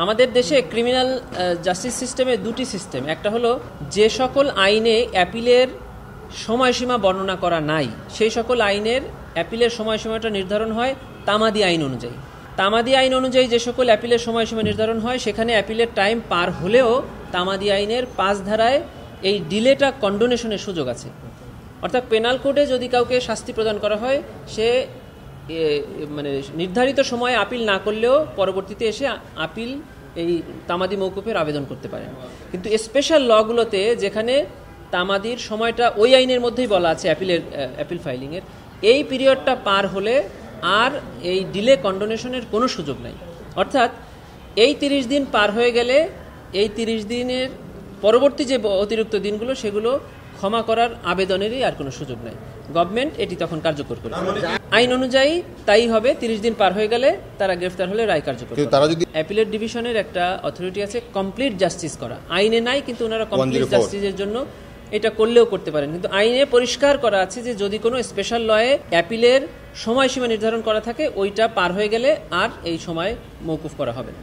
আমাদের দেশে criminal justice সিস্টেমে দুটি সিস্টেম। একটা হলো যে সকল আইনে অ্যাপিলের সময়সীমা বর্ণনা করা নাই সেই সকল আইনের অ্যাপিলের সময়সীমাটা নির্ধারণ হয় তামাদি আইন অনুযায়ী। তামাদি আইন অনুযায়ী যে সকল অ্যাপিলের সময়সীমা নির্ধারণ হয় সেখানে অ্যাপিলের টাইম পার হলেও তামাদি আইনের 5 ধারায় এই ডিলেটা কন্ডোনেশনের সুযোগ আছে। অর্থাৎ পেনাল কোডে যদি কাউকে শাস্তি প্রদান করা হয় সে মানে নির্ধারিত সময়ে আপিল না করলেও পরবর্তীতে এসে আপিল এই তামাদি মৌকুফের আবেদন করতে পারে। কিন্তু স্পেশাল লগুলোতে যেখানে তামাদির সময়টা ওই আইনের মধ্যেই বলা আছে অ্যাপিল ফাইলিংয়ের, এই পিরিয়ডটা পার হলে আর এই ডিলে কন্ডোনেশনের কোনো সুযোগ নাই। অর্থাৎ এই 30 দিন পার হয়ে গেলে এই 30 দিনের পরবর্তী যে অতিরিক্ত দিনগুলো সেগুলো ক্ষমা করার আবেদনেরই আর কোনো সুযোগ নাই। গভর্নমেন্ট এটি তখন কার্যকর করবে। আইন অনুযায়ী তাই হবে। 30 দিন পার হয়ে গেলে তারা গ্রেফতার হলে রায় কার্যকর করবে। অ্যাপিলেট ডিভিশনের একটা অথরিটি আছে কমপ্লিট জাস্টিস করা, আইনে নাই কিন্তু ওনারা কমপ্লিট জাস্টিসের জন্য এটা করলেও করতে পারেন। কিন্তু আইনে পরিষ্কার করা আছে যে যদি কোনো স্পেশাল লয়ে অ্যাপিলের সময়সীমা নির্ধারণ করা থাকে ওইটা পার হয়ে গেলে আর এই সময় মৌকুফ করা হবে না।